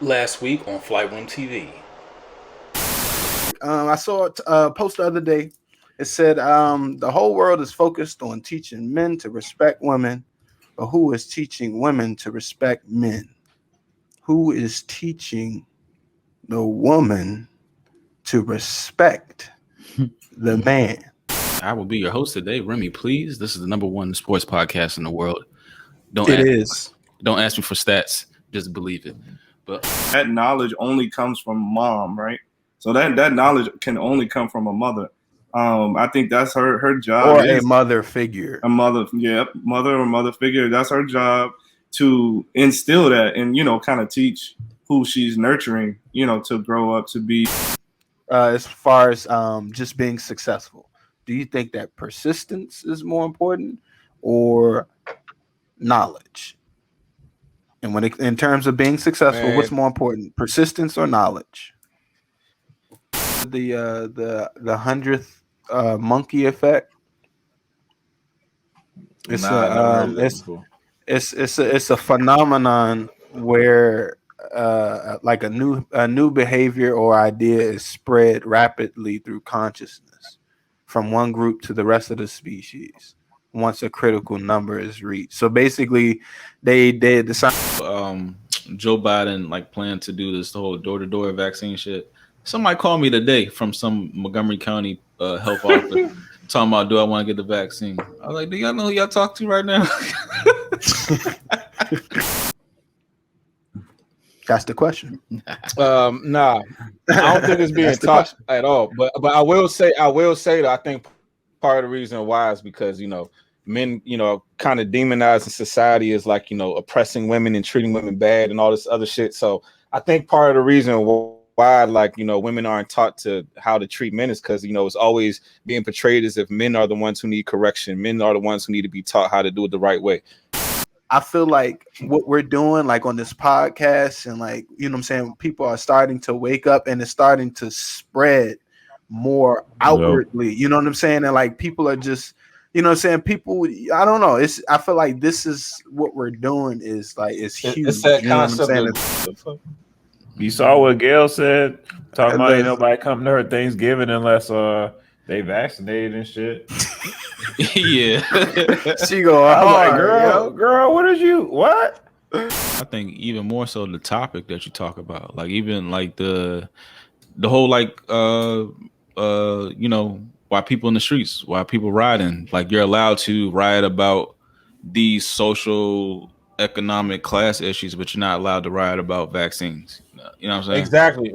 Last week on Flight Room TV. I saw a post the other day. It said the whole world is focused on teaching men to respect women, but who is teaching women to respect men? Who is teaching the woman to respect the man? I will be your host today, Remy. Please, this is the number one sports podcast in the world. Don't ask me for stats. Just believe it. But that knowledge only comes from mom, right? So that knowledge can only come from a mother. I think that's her job, or a mother figure. A mother, mother or mother figure. That's her job to instill that and kind of teach who she's nurturing, to grow up to be. As far as just being successful, do you think that persistence is more important or knowledge? And in terms of being successful, what's more important, persistence or knowledge? The 100th monkey effect. It's a phenomenon where like a new behavior or idea is spread rapidly through consciousness from one group to the rest of the species once a critical number is reached. So basically, they decide. Joe Biden planned to do this whole door-to-door vaccine shit. Somebody called me today from some Montgomery County health office talking about, do I want to get the vaccine? I was like, do y'all know who y'all talk to right now? That's the question. Nah, I don't think it's being taught at all. But I will say that I think part of the reason why is because men kind of demonized in society is oppressing women and treating women bad and all this other shit. So I think part of the reason why women aren't taught to how to treat men is because it's always being portrayed as if men are the ones who need correction. Men are the ones who need to be taught how to do it the right way. I feel like what we're doing on this podcast and what I'm saying, people are starting to wake up and it's starting to spread more outwardly. You know what I'm saying? And people are just, people, I don't know. I feel like this is what we're doing is huge. It's that concept. You saw what Gail said, talking about ain't nobody coming to her Thanksgiving unless they vaccinated and shit. Yeah. She go, girl, what? I think even more so the topic that you talk about, even the whole why people in the streets, why people riding, you're allowed to ride about these social economic class issues, but you're not allowed to ride about vaccines. You know what I'm saying? Exactly.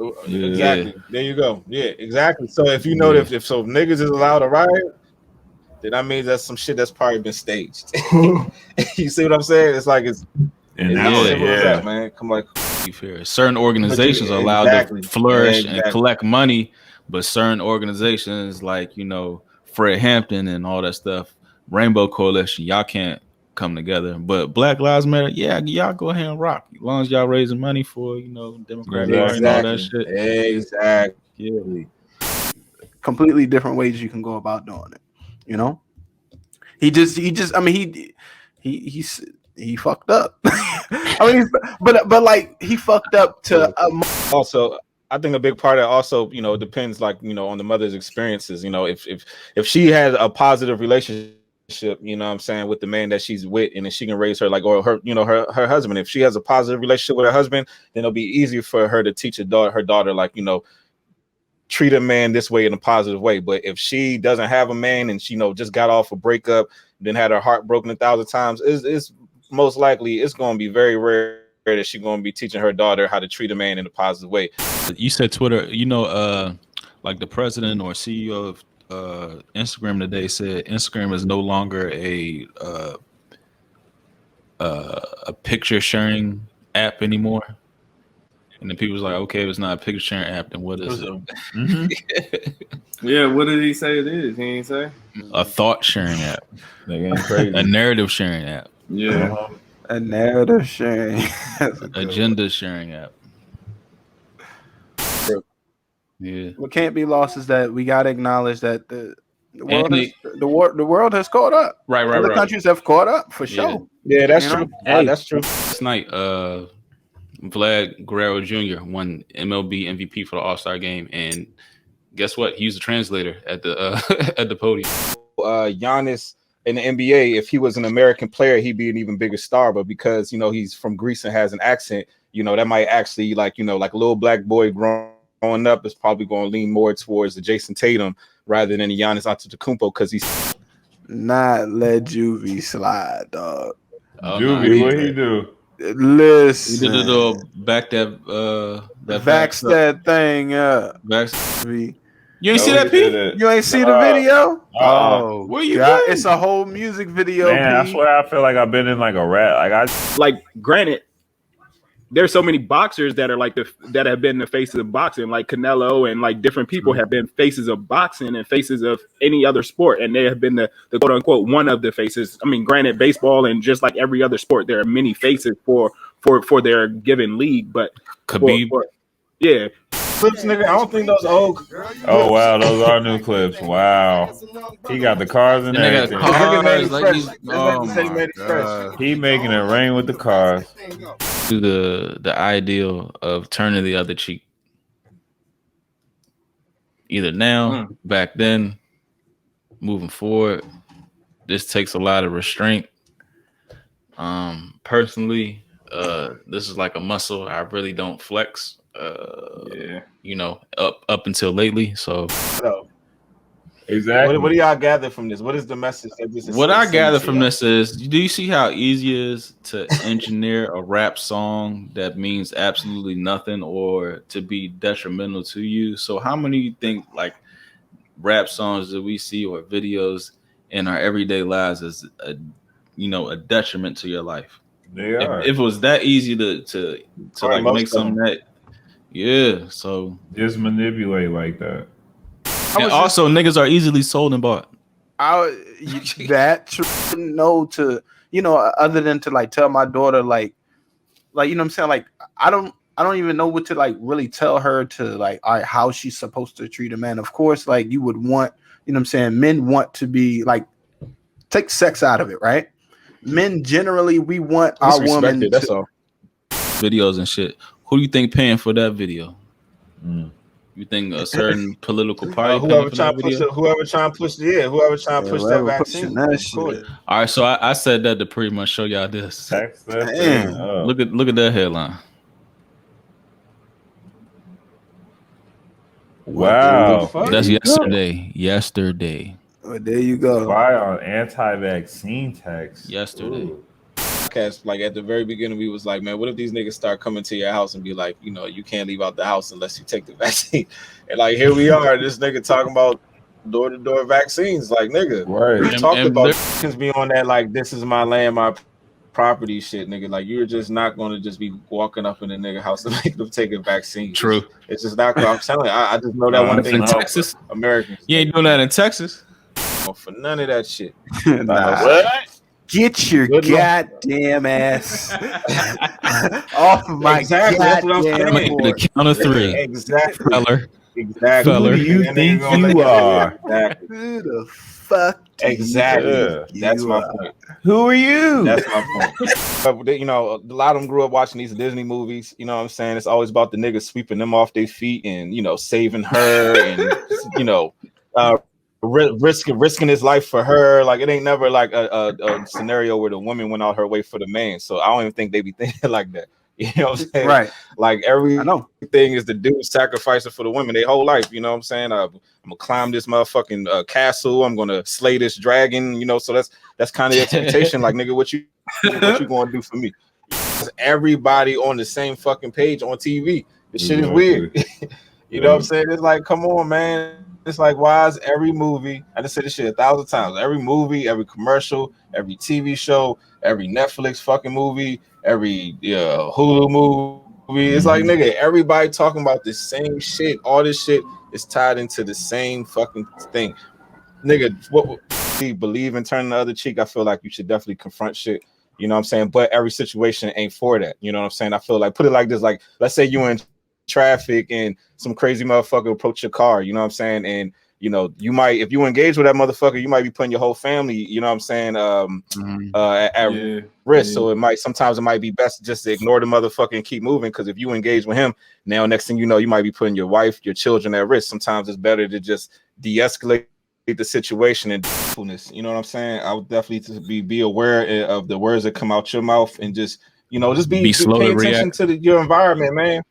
There you go. Yeah, exactly. So if if niggas is allowed to ride, then that means that's some shit that's probably been staged. You see what I'm saying? It's that, man. Come certain organizations are allowed to flourish and collect money, but certain organizations Fred Hampton and all that stuff, Rainbow Coalition, y'all can't come together. But Black Lives Matter, y'all go ahead and rock as long as y'all raising money for Democratic Party and all that shit. Exactly. Yeah. Completely different ways you can go about doing it. He fucked up. He fucked up to also. I think a big part of it also, depends on the mother's experiences. If she had a positive relationship, with the man that she's with, and then she can raise her or her husband. If she has a positive relationship with her husband, then it'll be easier for her to teach her daughter treat a man this way in a positive way. But if she doesn't have a man and she just got off a breakup, then had her heart broken 1,000 times, it's most likely it's going to be very rare that she's going to be teaching her daughter how to treat a man in a positive way. You said Twitter, the president or CEO of Instagram today said Instagram is no longer a picture sharing app anymore. And then people was like, okay, if it's not a picture sharing app, then what is it? Mm-hmm. Yeah, what did he say it is? He ain't say? A thought sharing app. A narrative sharing app. Yeah. A narrative sharing. Agenda sharing app. Yeah. What can't be lost is that we got to acknowledge that the world has caught up. Right. Other countries have caught up for sure. Yeah, that's true. Hey, that's true. Last night, Vlad Guerrero Jr. won MLB MVP for the All-Star game, and guess what? He was a translator at the at the podium. Giannis in the NBA, if he was an American player, he'd be an even bigger star. But because he's from Greece and has an accent, that might actually like a little black boy growing up is probably going to lean more towards the Jason Tatum rather than the Giannis Antetokounmpo because he's not let Juvie slide, dog. Juvie, what he do? Listen, he did a little back that vax that thing up. You ain't see that, P? You ain't see the video? Oh, where you been? It's a whole music video. Man, I swear I feel like I've been in like a rat. Granted, there's so many boxers that are that have been the faces of boxing, like Canelo and like different people have been faces of boxing and faces of any other sport, and they have been the quote unquote one of the faces. I mean, granted, baseball and just like every other sport, there are many faces for their given league, but Khabib, yeah. Clips, nigga. I don't think those old. Oh wow, those are new clips. Wow, he got the cars and everything. He making it rain with the cars. To the ideal of turning the other cheek. Either now, back then, moving forward. This takes a lot of restraint. Personally, this is like a muscle I really don't flex. Up until lately. So exactly. What do y'all gather from this? What is the message that this is? What I gather from this is, do you see how easy it is to engineer a rap song that means absolutely nothing or to be detrimental to you? So how many you think like rap songs that we see or videos in our everyday lives is a detriment to your life? They are. If it was that easy to like make something that. Yeah, so just manipulate like that. And also, niggas are easily sold and bought. Other than to like tell my daughter like what I'm saying, like I don't even know what to like really tell her to like how she's supposed to treat a man. Of course, like you would want, what I'm saying, men want to be like take sex out of it, right? Men generally we want our woman that's all. Videos and shit. Who do you think paying for that video? You think a certain political party? Whoever trying to push that vaccine. All right, so I said that to pretty much show y'all this. Look at that headline. Wow, that's yesterday. Oh, there you go. Why on anti-vaccine text yesterday? Ooh. Like at the very beginning, we was like, man, what if these niggas start coming to your house and be like, you can't leave out the house unless you take the vaccine? And like here we are, this nigga talking about door-to-door vaccines. Like nigga, right? We talked about be on that like this is my land, my property shit, nigga. Like you're just not going to just be walking up in the nigga house to make them take a vaccine. True. It's just not. I'm telling you, I just know that one thing. In Texas, Americans. You ain't doing that in Texas. For none of that shit. What? Get your goddamn ass off of my goddamn board. Count of three. Exactly. Feller. Exactly. Who do you think you are? Exactly. Who the fuck? Exactly. That's my point. Who are you? That's my point. But, a lot of them grew up watching these Disney movies. You know what I'm saying? It's always about the niggas sweeping them off their feet and, saving her and, risking his life for her. Like it ain't never like a scenario where the woman went out her way for the man. So I don't even think they be thinking like that. You know what I'm saying? Right. Like everything is the dude sacrificing for the women their whole life. You know what I'm saying? I'm gonna climb this motherfucking castle. I'm gonna slay this dragon. So that's kind of the expectation. Like nigga, what you gonna do for me? Everybody on the same fucking page on TV. This shit is weird. You know what I'm saying? It's like, come on, man. It's like, why is every movie, I just said this shit 1,000 times, every movie, every commercial, every TV show, every Netflix fucking movie, every Hulu movie, it's like, nigga, everybody talking about the same shit. All this shit is tied into the same fucking thing. Nigga, what would you believe in turning the other cheek? I feel like you should definitely confront shit. You know what I'm saying? But every situation ain't for that. You know what I'm saying? I feel like, put it like this, like, let's say you in traffic and some crazy motherfucker approach your car, you know what I'm saying, and you know, you might, if you engage with that motherfucker, you might be putting your whole family, you know what I'm saying, at risk. So sometimes it might be best to just ignore the motherfucker and keep moving. Because if you engage with him, now next thing you know, you might be putting your wife, your children at risk. Sometimes it's better to just de-escalate the situation and you know what I'm saying. I would definitely be aware of the words that come out your mouth, and just, you know, just be slow pay attention to your environment, man.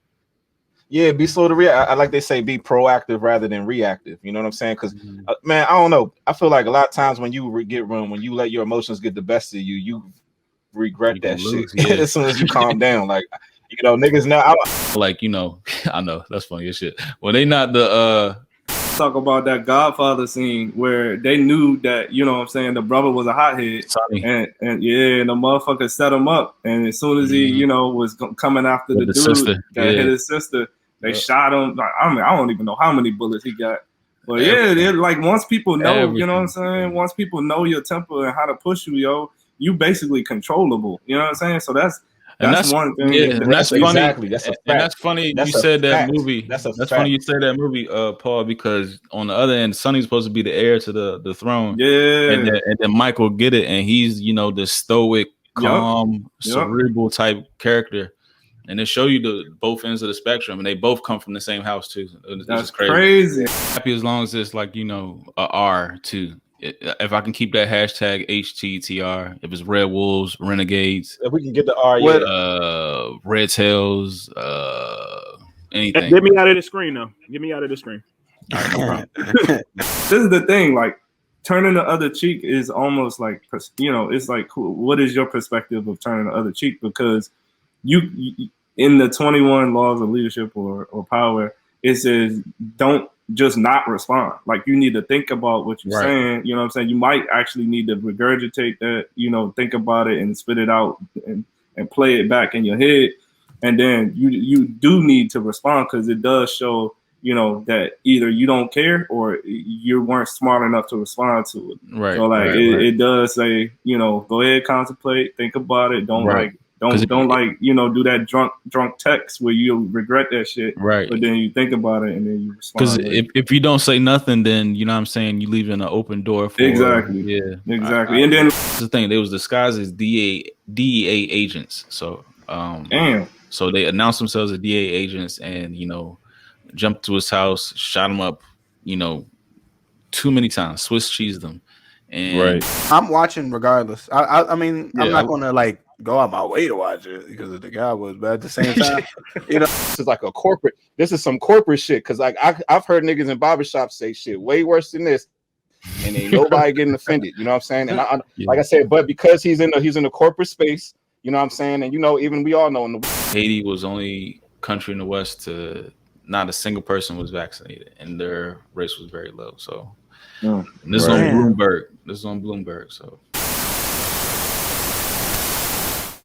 Yeah, be slow to react. I like they say, be proactive rather than reactive. You know what I'm saying? Because man, I don't know. I feel like a lot of times when you when you let your emotions get the best of you, you regret that shit as soon as you calm down. Like, you know, niggas now, like, you know, I know that's funny as shit. Well, they not the talk about that Godfather scene where they knew that, you know what I'm saying, the brother was a hothead, and the motherfucker set him up, and as soon as he, you know, was coming after the dude sister. that hit his sister, they shot him. Like, I mean, I don't even know how many bullets he got, but they're like, once people know, you know what I'm saying, once people know your temper and how to push you, yo, you basically controllable. You know what I'm saying? So that's one thing. Yeah, and that's funny. Exactly. That's a fact. And that's funny. That's you said that fact. movie. That's funny you said that movie, Paul, because on the other end, Sonny's supposed to be the heir to the throne. Yeah. And then Michael get it, and he's, you know, the stoic, calm, cerebral type character. And they show you the both ends of the spectrum, and they both come from the same house too. That's crazy. Happy as long as it's like, you know, a R too. If I can keep that hashtag HTTR, if it's Red Wolves, Renegades, if we can get the R, Red Tails, anything. Get me out of the screen though. Get me out of the screen. All right, no problem. This is the thing, like, turning the other cheek is almost like, you know, it's like, what is your perspective of turning the other cheek? Because you in the 21 laws of leadership or power, it says don't just not respond. Like, you need to think about what you're saying. You know what I'm saying? You might actually need to regurgitate that, you know, think about it and spit it out and play it back in your head. And then you do need to respond, because it does show, you know, that either you don't care or you weren't smart enough to respond to it. Right. So like it does say, you know, go ahead, contemplate, think about it. Don't you know, do that drunk text where you regret that shit. Right. But then you think about it and then you respond. Because if you don't say nothing, then, you know what I'm saying, you leave an open door for exactly. Exactly. And then the thing, they was disguised as DEA agents. So damn. So they announced themselves as DEA agents, and, you know, jumped to his house, shot him up, you know, too many times, Swiss cheesed them. And I'm watching regardless. I mean, I'm not gonna like go out my way to watch it because of the guy was, but at the same time, you know, this is like a corporate. This is some corporate shit. Because like I've heard niggas in barbershops say shit way worse than this, and ain't nobody getting offended. You know what I'm saying? And like I said, but because he's in the corporate space, you know what I'm saying? And, you know, even we all know Haiti was only country in the West to not a single person was vaccinated, and their race was very low. So this is on Bloomberg. So